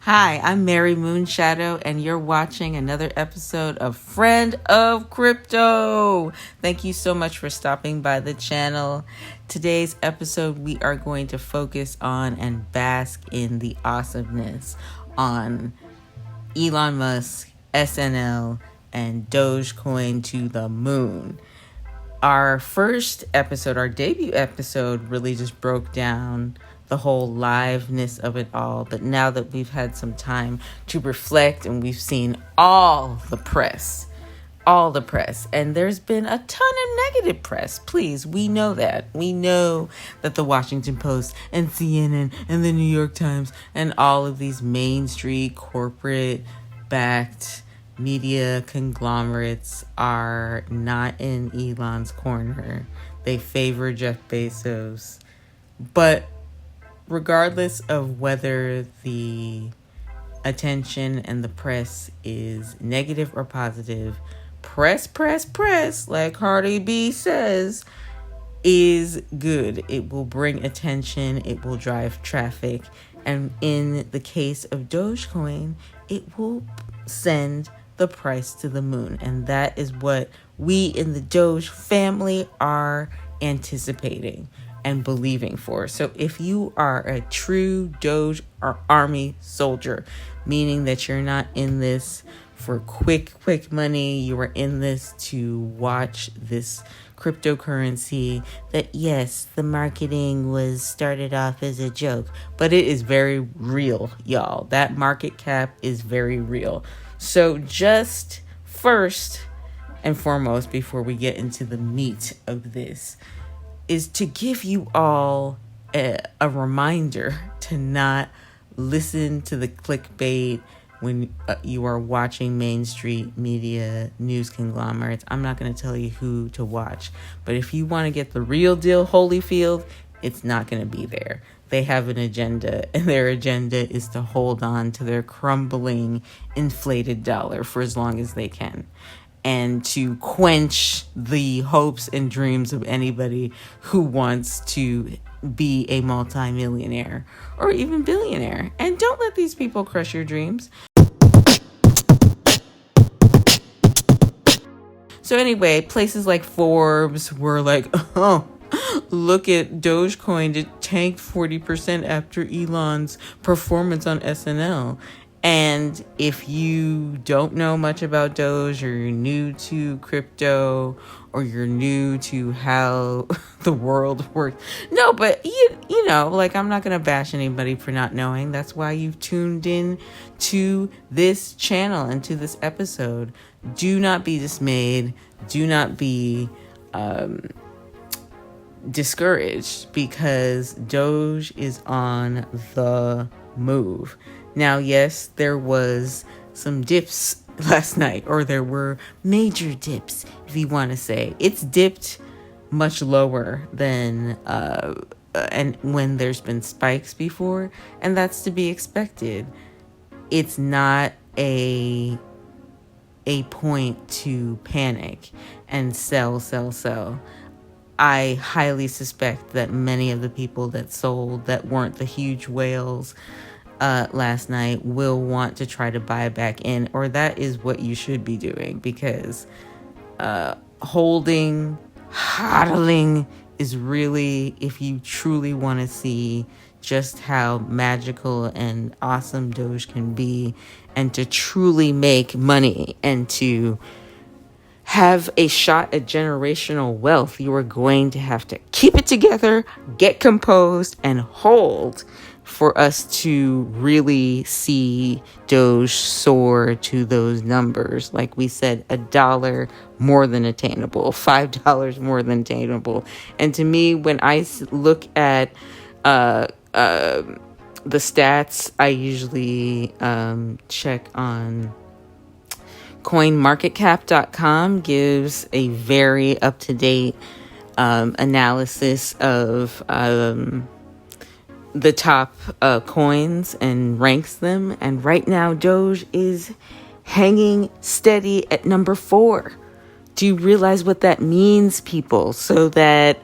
Hi, I'm Mary Moonshadow, and you're watching another episode of Friend of Crypto. Thank you so much for stopping by the channel. Today's episode, we are going to focus on and bask in the awesomeness on Elon Musk, SNL, and Dogecoin to the moon. Our first episode, our debut episode, really just broke down the whole liveness of it all. But now that we've had some time to reflect and we've seen all the press, and there's been a ton of negative press. Please, we know that. We know that the Washington Post and CNN and the New York Times and all of these Main Street corporate backed media conglomerates are not in Elon's corner. They favor Jeff Bezos. But regardless of whether the attention and the press is negative or positive, press, like Cardi B says, is good. It will bring attention. It will drive traffic. And in the case of Dogecoin, it will send the price to the moon. And that is what we in the Doge family are anticipating and believing for. So if you are a true Doge or army soldier, meaning that you're not in this for quick money, you are in this to watch this cryptocurrency that, yes, the marketing was started off as a joke, but it is very real, y'all. That market cap is very real. So just first and foremost, before we get into the meat of this, is to give you all a reminder to not listen to the clickbait when you are watching Main Street media news conglomerates. I'm not going to tell you who to watch, but if you want to get the real deal Holyfield, it's not going to be there. They have an agenda, and their agenda is to hold on to their crumbling, inflated dollar for as long as they can, and to quench the hopes and dreams of anybody who wants to be a multimillionaire or even billionaire. And don't let these people crush your dreams. So anyway, places like Forbes were like, oh, look at Dogecoin. It tanked 40% after Elon's performance on SNL. And if you don't know much about Doge, or you're new to crypto, or you're new to how the world works, no, but you know, like, I'm not going to bash anybody for not knowing. That's why you've tuned in to this channel and to this episode. Do not be dismayed. Do not be discouraged, because Doge is on the move. Now, yes, there was some dips last night, or there were major dips, if you want to say. It's dipped much lower than and when there's been spikes before, and that's to be expected. It's not a point to panic and sell. I highly suspect that many of the people that sold that weren't the huge whales last night will want to try to buy back in, or that is what you should be doing, because hodling is really, if you truly want to see just how magical and awesome Doge can be, and to truly make money and to have a shot at generational wealth, you are going to have to keep it together, get composed, and hold for us to really see Doge soar to those numbers. Like we said, $1 more than attainable, $5 more than attainable. And to me, when I look at the stats, I usually check on coinmarketcap.com. Gives a very up-to-date analysis of the top coins and ranks them. And right now, Doge is hanging steady at number 4. Do you realize what that means, people? So that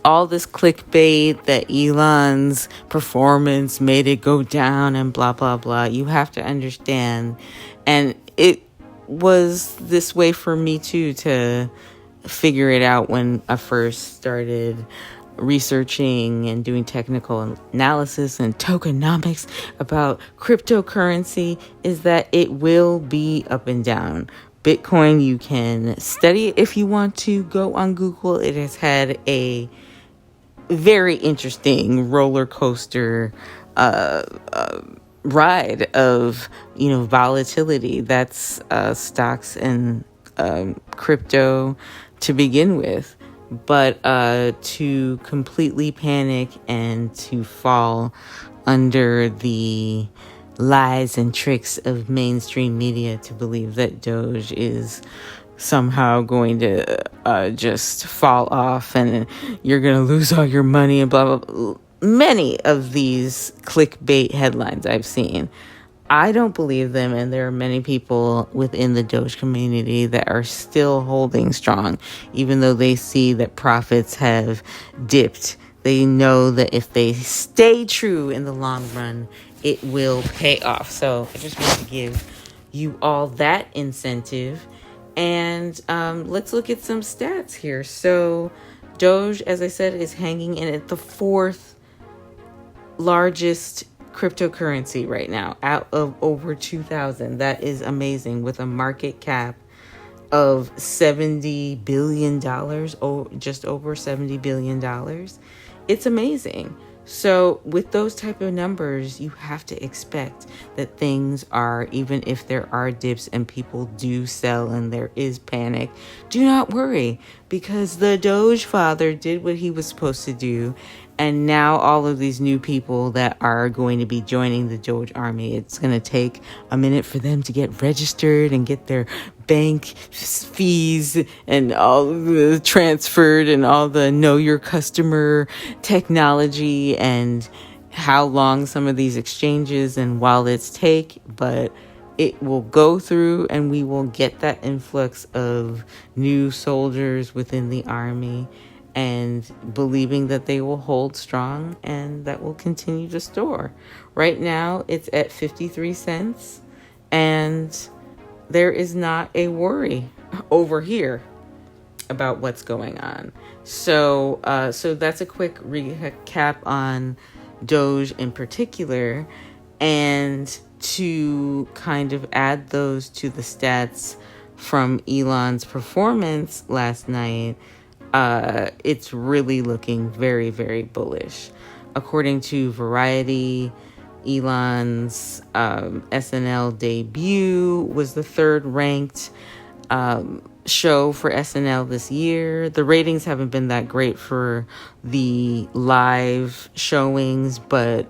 all this clickbait that Elon's performance made it go down and blah, blah, blah. You have to understand. And it was this way for me too, to figure it out when I first started researching and doing technical analysis and tokenomics about cryptocurrency, is that it will be up and down. Bitcoin, you can study it if you want to. Go on Google. It has had a very interesting roller coaster ride of, volatility. That's stocks and crypto to begin with. But to completely panic and to fall under the lies and tricks of mainstream media to believe that Doge is somehow going to just fall off and you're going to lose all your money and blah, blah, blah. Many of these clickbait headlines I've seen, I don't believe them, and there are many people within the Doge community that are still holding strong, even though they see that profits have dipped. They know that if they stay true in the long run, it will pay off. So I just want to give you all that incentive. And let's look at some stats here. So Doge, as I said, is hanging in at the fourth largest cryptocurrency right now, out of over 2,000. That is amazing, with a market cap of $70 billion, just over $70 billion. It's amazing. So with those type of numbers, you have to expect that things are, even if there are dips and people do sell and there is panic, do not worry, because the Doge father did what he was supposed to do. And now all of these new people that are going to be joining the Doge army, it's going to take a minute for them to get registered and get their bank fees and all the transferred and all the know your customer technology and how long some of these exchanges and wallets take. But it will go through and we will get that influx of new soldiers within the army, and believing that they will hold strong and that will continue to store. Right now, it's at 53 cents, and there is not a worry over here about what's going on. So that's a quick recap on Doge in particular, and to kind of add those to the stats from Elon's performance last night, it's really looking very, very bullish. According to Variety, Elon's SNL debut was the third ranked show for SNL this year. The ratings haven't been that great for the live showings, but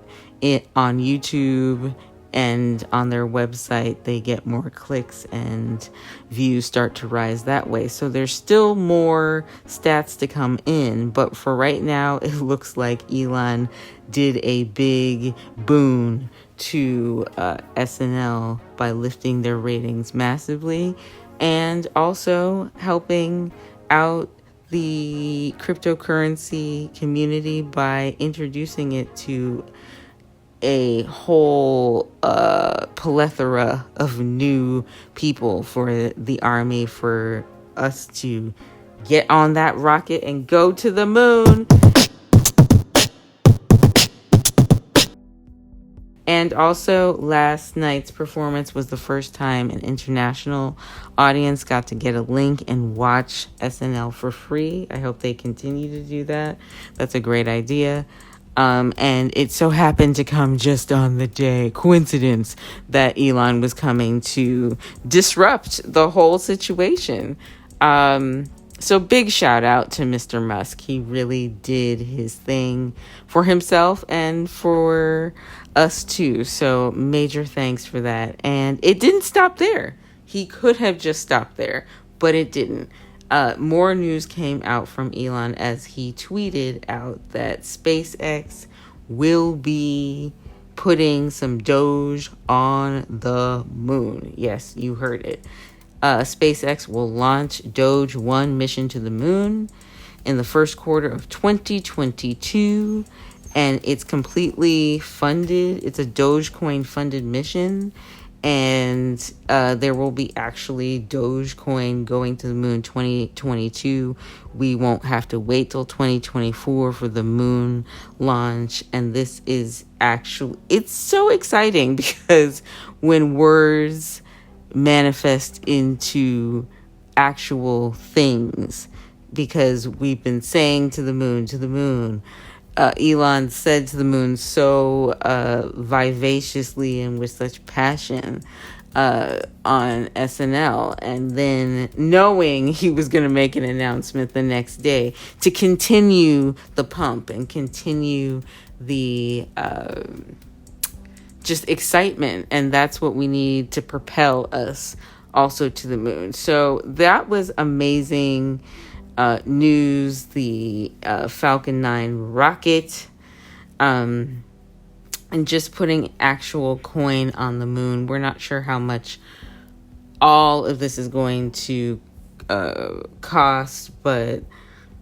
on YouTube and on their website, they get more clicks and views start to rise that way. So there's still more stats to come in. But for right now, it looks like Elon did a big boon to SNL by lifting their ratings massively, and also helping out the cryptocurrency community by introducing it to a whole plethora of new people for the army, for us to get on that rocket and go to the moon. And also, last night's performance was the first time an international audience got to get a link and watch SNL for free. I hope they continue to do that. That's a great idea. And it so happened to come just on the day, coincidence, that Elon was coming to disrupt the whole situation. So big shout out to Mr. Musk. He really did his thing for himself and for us too. So major thanks for that. And it didn't stop there. He could have just stopped there, but it didn't. More news came out from Elon as he tweeted out that SpaceX will be putting some Doge on the moon. Yes, you heard it. SpaceX will launch DOGE-1 Mission to the moon. in the first quarter of 2022, and it's completely funded. It's a Dogecoin funded mission, and there will be actually Dogecoin going to the moon 2022. We won't have to wait till 2024 for the moon launch, and this is actually, it's so exciting because when words manifest into actual things, because we've been saying to the moon, Elon said to the moon so vivaciously and with such passion on SNL, and then knowing he was going to make an announcement the next day to continue the pump and continue the just excitement. And that's what we need to propel us also to the moon. So that was amazing news. The Falcon 9 rocket, and just putting actual coin on the moon. We're not sure how much all of this is going to cost, but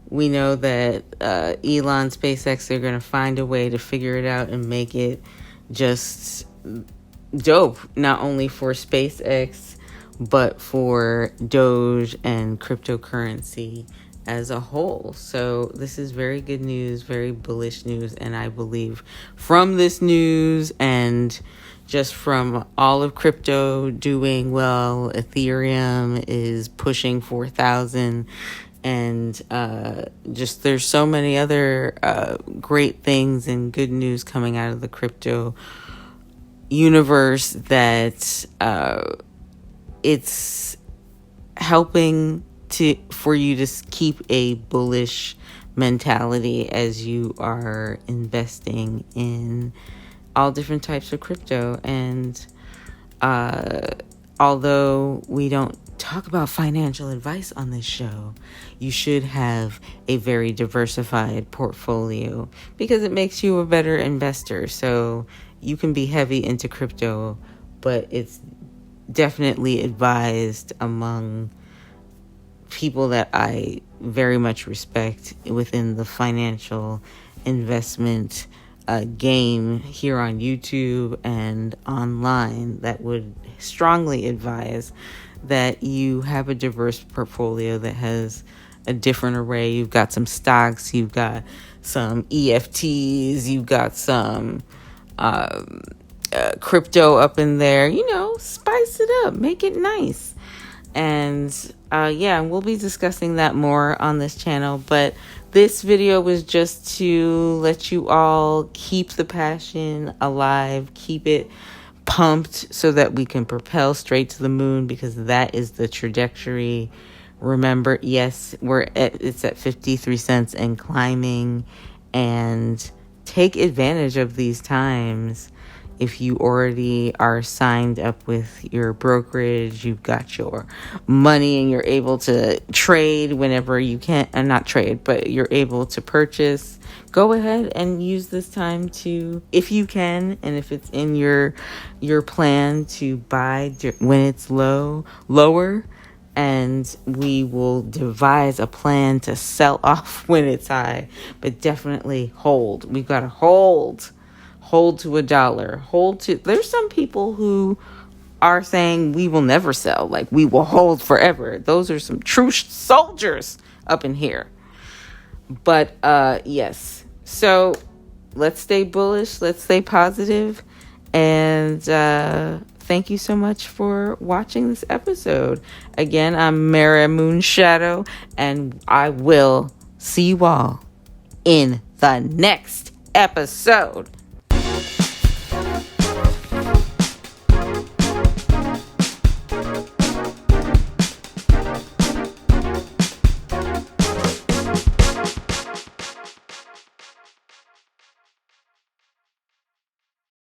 we know that Elon, SpaceX, they're going to find a way to figure it out and make it just dope, not only for SpaceX, but for Doge and cryptocurrency as a whole. So this is very good news, very bullish news. And I believe from this news and just from all of crypto doing well, Ethereum is pushing 4,000. And just there's so many other great things and good news coming out of the crypto universe that it's helping for you to keep a bullish mentality as you are investing in all different types of crypto. And although we don't talk about financial advice on this show, you should have a very diversified portfolio because it makes you a better investor. So you can be heavy into crypto, but it's definitely advised among people that I very much respect within the financial investment game here on YouTube and online, that would strongly advise that you have a diverse portfolio that has a different array. You've got some stocks, you've got some EFTs, you've got some crypto up in there. Spice it up, make it nice. And we'll be discussing that more on this channel. But this video was just to let you all keep the passion alive, keep it pumped so that we can propel straight to the moon, because that is the trajectory. Remember, yes, it's at 53 cents and climbing, and take advantage of these times. If you already are signed up with your brokerage, you've got your money and you're able to trade whenever you can, and not trade, but you're able to purchase, go ahead and use this time to, if you can, and if it's in your plan, to buy when it's lower, and we will devise a plan to sell off when it's high. But definitely hold. We've got to hold to $1. There's some people who are saying we will never sell, like we will hold forever. Those are some true soldiers up in here. But yes, so let's stay bullish, let's stay positive, and thank you so much for watching this episode. Again, I'm Mara Moonshadow, and I will see you all in the next episode.